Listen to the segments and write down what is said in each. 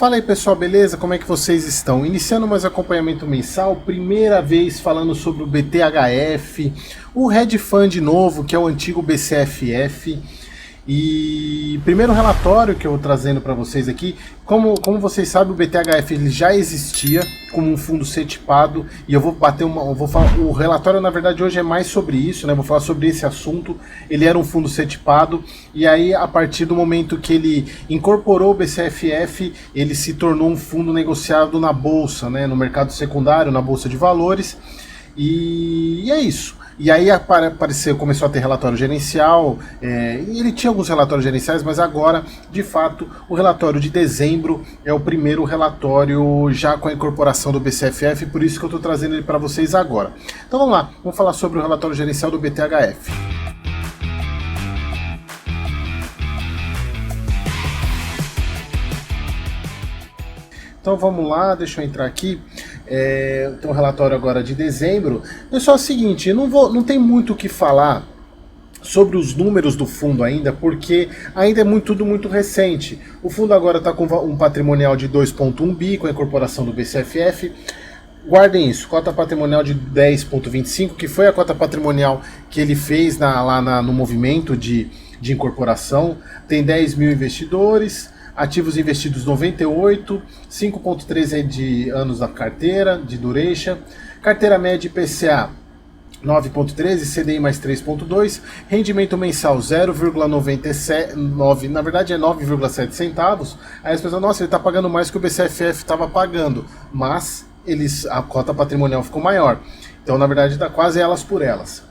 Fala aí pessoal, beleza? Como é que vocês estão? Iniciando mais acompanhamento mensal, primeira vez falando sobre o BTHF, o Hedge Fund novo, que é o antigo BCFF. E primeiro relatório que eu vou trazendo para vocês aqui, como vocês sabem, o BTHF ele já existia como um fundo CETIPado, e eu vou bater vou falar, o relatório na verdade hoje é mais sobre isso, né? Vou falar sobre esse assunto. Ele era um fundo CETIPado, e aí a partir do momento que ele incorporou o BCFF, ele se tornou um fundo negociado na bolsa, né? No mercado secundário, na bolsa de valores, e é isso. E aí começou a ter relatório gerencial, e ele tinha alguns relatórios gerenciais, mas agora, de fato, o relatório de dezembro é o primeiro relatório já com a incorporação do BCFF, por isso que eu estou trazendo ele para vocês agora. Então vamos lá, vamos falar sobre o relatório gerencial do BTHF. Então vamos lá, deixa eu entrar aqui. Tem um relatório agora de dezembro. Pessoal, é o seguinte, não tem muito o que falar sobre os números do fundo ainda, porque ainda é tudo muito recente. O fundo agora está com um patrimonial de 2,1 bi com a incorporação do BCFF. Guardem isso, cota patrimonial de 10,25, que foi a cota patrimonial que ele fez no movimento de incorporação. Tem 10 mil investidores. Ativos investidos 98, 5,3 é de anos da carteira, de duration. Carteira média IPCA 9,13, CDI mais 3,2, rendimento mensal 0,97, na verdade é 9,7 centavos. Aí as pessoas, nossa, ele está pagando mais que o BCFF estava pagando, mas a cota patrimonial ficou maior. Então, na verdade, dá quase elas por elas.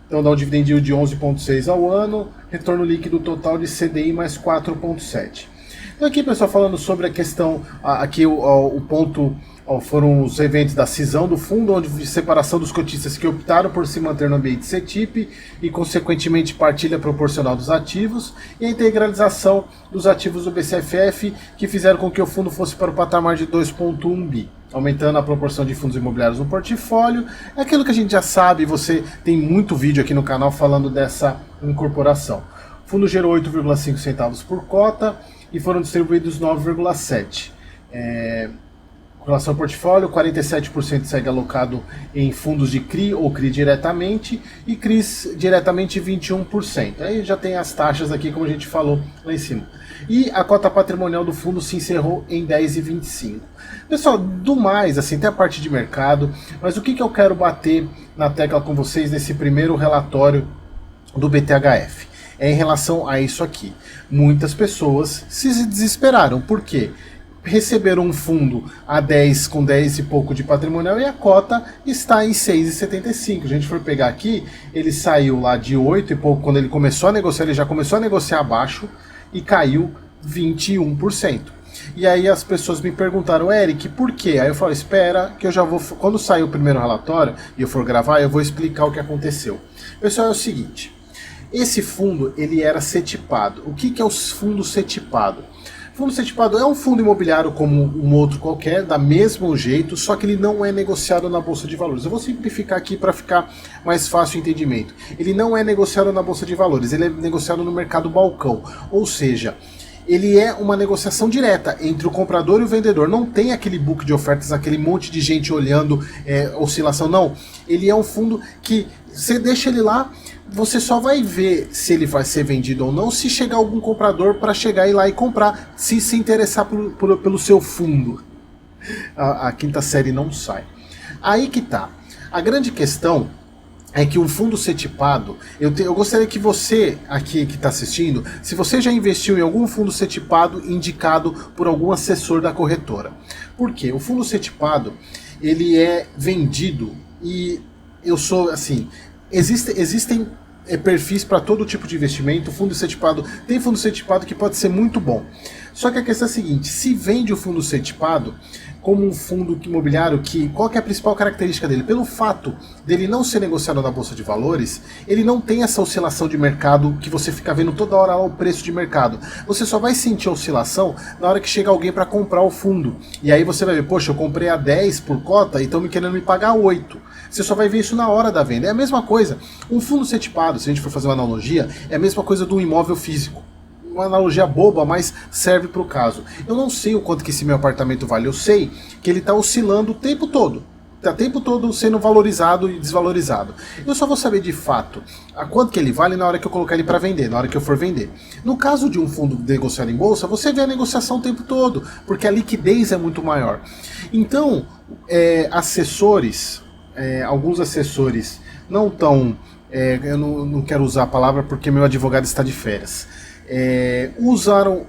Então dá um dividend yield de 11,6 ao ano, retorno líquido total de CDI mais 4,7. Então aqui, pessoal, falando sobre a questão, aqui o ponto foram os eventos da cisão do fundo, onde separação dos cotistas que optaram por se manter no ambiente CETIP e, consequentemente, partilha proporcional dos ativos, e a integralização dos ativos do BCFF, que fizeram com que o fundo fosse para o patamar de 2,1 bi, aumentando a proporção de fundos imobiliários no portfólio. É aquilo que a gente já sabe, você tem muito vídeo aqui no canal falando dessa incorporação. O fundo gerou 8,5 centavos por cota, e foram distribuídos 9,7. Com relação ao portfólio, 47% segue alocado em fundos de CRI ou CRI diretamente, e CRIs diretamente 21%. Aí já tem as taxas aqui, como a gente falou lá em cima. E a cota patrimonial do fundo se encerrou em 10,25. Pessoal, do mais, assim, tem a parte de mercado, mas o que eu quero bater na tecla com vocês nesse primeiro relatório do BTHF? É em relação a isso aqui. Muitas pessoas se desesperaram. Por quê? Receberam um fundo a 10 com 10 e pouco de patrimonial e a cota está em 6,75. Se a gente for pegar aqui, ele saiu lá de 8 e pouco, quando ele começou a negociar, ele já começou a negociar abaixo e caiu 21%. E aí as pessoas me perguntaram, Eric, por quê? Aí eu falei, espera que eu já vou, quando sair o primeiro relatório e eu for gravar, eu vou explicar o que aconteceu. Pessoal, é o seguinte. Esse fundo, ele era CETIPado. O que é o fundo CETIPado? Fundo CETIPado é um fundo imobiliário como um outro qualquer, da mesmo jeito, só que ele não é negociado na Bolsa de Valores. Eu vou simplificar aqui para ficar mais fácil o entendimento. Ele não é negociado na Bolsa de Valores, ele é negociado no mercado balcão. Ou seja, ele é uma negociação direta entre o comprador e o vendedor. Não tem aquele book de ofertas, aquele monte de gente olhando oscilação, não. Ele é um fundo que você deixa ele lá, você só vai ver se ele vai ser vendido ou não se chegar algum comprador para chegar e lá e comprar, se interessar pelo seu fundo. A quinta série não sai. Aí que tá. A grande questão é que um fundo CETIPado, eu gostaria que você aqui que está assistindo, se você já investiu em algum fundo CETIPado indicado por algum assessor da corretora. Por quê? O fundo CETIPado, ele é vendido e eu sou assim, existem perfis para todo tipo de investimento. Fundo CETIPado, tem fundo CETIPado que pode ser muito bom. Só que a questão é a seguinte, se vende o fundo CETIPado como um fundo imobiliário, qual que é a principal característica dele? Pelo fato dele não ser negociado na Bolsa de Valores, ele não tem essa oscilação de mercado que você fica vendo toda hora lá o preço de mercado. Você só vai sentir a oscilação na hora que chega alguém para comprar o fundo. E aí você vai ver, poxa, eu comprei a 10 por cota e estão me querendo me pagar 8. Você só vai ver isso na hora da venda. É a mesma coisa. Um fundo CETIPado, se a gente for fazer uma analogia, é a mesma coisa de um imóvel físico. uma analogia boba, mas serve para o caso. Eu não sei o quanto que esse meu apartamento vale, eu sei que ele está oscilando o tempo todo. Está o tempo todo sendo valorizado e desvalorizado. Eu só vou saber de fato a quanto que ele vale na hora que eu colocar ele para vender, na hora que eu for vender. No caso de um fundo negociado em bolsa, você vê a negociação o tempo todo, porque a liquidez é muito maior. Então, alguns assessores não tão... eu não quero usar a palavra porque meu advogado está de férias. Usaram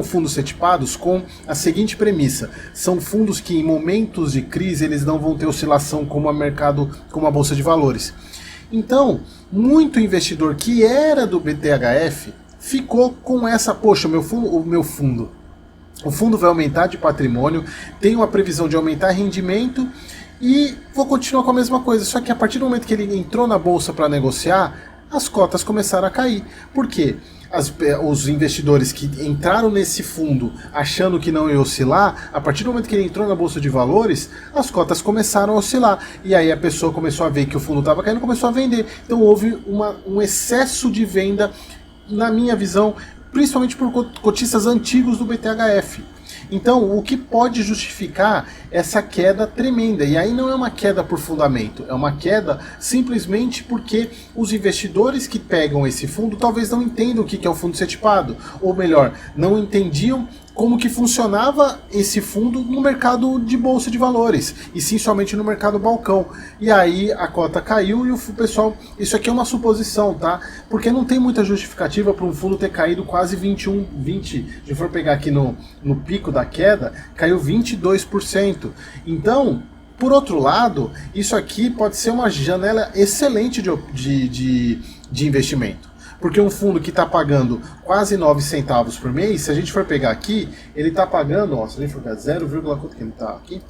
fundos setipados com a seguinte premissa: são fundos que em momentos de crise eles não vão ter oscilação como a bolsa de valores. Então, muito investidor que era do BTHF ficou com essa, poxa, o fundo vai aumentar de patrimônio, tem uma previsão de aumentar rendimento e vou continuar com a mesma coisa. Só que a partir do momento que ele entrou na bolsa para negociar, as cotas começaram a cair. Por quê? Os investidores que entraram nesse fundo achando que não ia oscilar, a partir do momento que ele entrou na bolsa de valores, as cotas começaram a oscilar. E aí a pessoa começou a ver que o fundo estava caindo e começou a vender. Então houve um excesso de venda, na minha visão, principalmente por cotistas antigos do BTHF. Então, o que pode justificar essa queda tremenda? E aí não é uma queda por fundamento, é uma queda simplesmente porque os investidores que pegam esse fundo talvez não entendam o que é um fundo setipado, ou melhor, não entendiam como que funcionava esse fundo no mercado de bolsa de valores, e sim somente no mercado balcão. E aí a cota caiu e o pessoal... Isso aqui é uma suposição, tá? Porque não tem muita justificativa para um fundo ter caído quase 20, se for pegar aqui no pico da queda, caiu 22%. Então, por outro lado, isso aqui pode ser uma janela excelente de investimento. Porque um fundo que está pagando quase 9 centavos por mês, se a gente for pegar aqui, ele está pagando, ó, se a gente for pegar quanto que ele está aqui?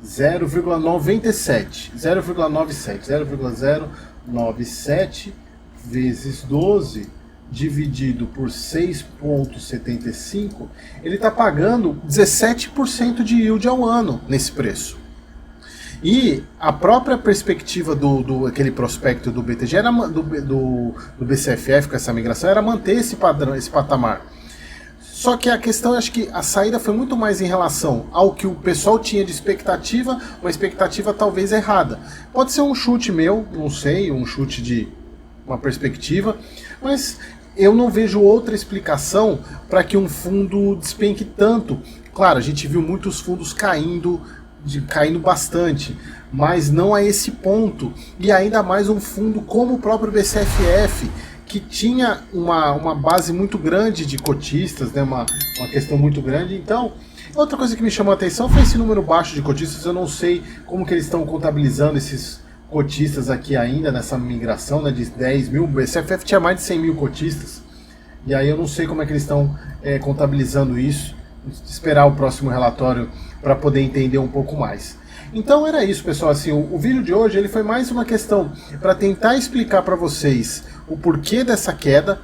0,97 vezes 12 dividido por 6,75, ele está pagando 17% de yield ao ano nesse preço. E a própria perspectiva aquele prospecto do BTG, do BCFF com essa migração, era manter esse padrão, esse patamar. Só que a questão, acho que a saída foi muito mais em relação ao que o pessoal tinha de expectativa, uma expectativa talvez errada. Pode ser um chute meu, não sei, um chute de uma perspectiva, mas eu não vejo outra explicação para que um fundo despenque tanto. Claro, a gente viu muitos fundos caindo bastante, mas não a esse ponto, e ainda mais um fundo como o próprio BCFF, que tinha uma base muito grande de cotistas, né, uma questão muito grande. Então, outra coisa que me chamou a atenção foi esse número baixo de cotistas. Eu não sei como que eles estão contabilizando esses cotistas aqui ainda nessa migração, né, de 10 mil, o BCFF tinha mais de 100 mil cotistas, e aí eu não sei como é que eles estão contabilizando isso. Esperar o próximo relatório para poder entender um pouco mais. Então era isso, pessoal. Assim, o vídeo de hoje ele foi mais uma questão para tentar explicar para vocês o porquê dessa queda.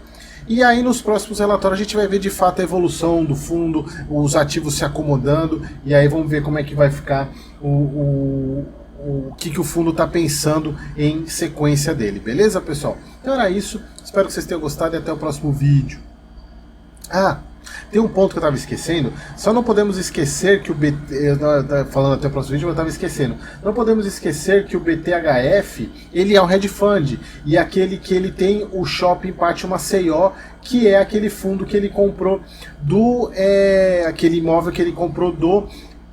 E aí nos próximos relatórios a gente vai ver de fato a evolução do fundo, os ativos se acomodando, e aí vamos ver como é que vai ficar o que o fundo está pensando em sequência dele. Beleza, pessoal? Então era isso. Espero que vocês tenham gostado e até o próximo vídeo. Tem um ponto que eu estava esquecendo, só não podemos esquecer que o falando até o próximo vídeo, eu estava esquecendo. Não podemos esquecer que o BTHF, ele é um hedge fund, e aquele que ele tem o Shopping Pátio Maceió, que é aquele fundo que ele comprou aquele imóvel que ele comprou do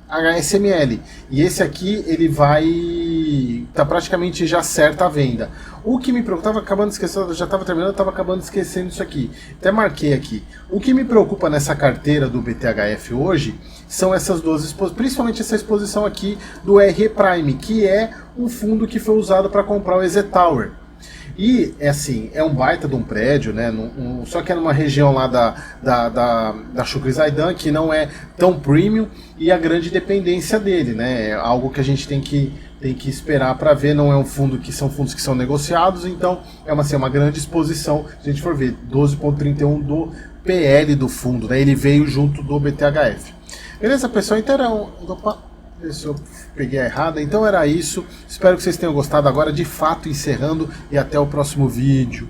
HSML. E esse aqui, ele tá praticamente já certa a venda. O que me preocupa, estava acabando de esquecer, já estava terminando, estava acabando esquecendo isso aqui. Até marquei aqui. O que me preocupa nessa carteira do BTHF hoje são essas duas exposições, principalmente essa exposição aqui do RE Prime, que é um fundo que foi usado para comprar o EZ Tower. E, é um baita de um prédio, né? Só que é numa região lá da Shukri Zaidan, que não é tão premium, e a grande dependência dele, né? É algo que a gente tem que esperar para ver. Não é um fundo são fundos que são negociados, então é uma grande exposição. Se a gente for ver, 12,31 do PL do fundo, né? Ele veio junto do BTHF. Beleza, pessoal? Então, se eu peguei a errada, então era isso. Espero que vocês tenham gostado. Agora de fato encerrando, e até o próximo vídeo.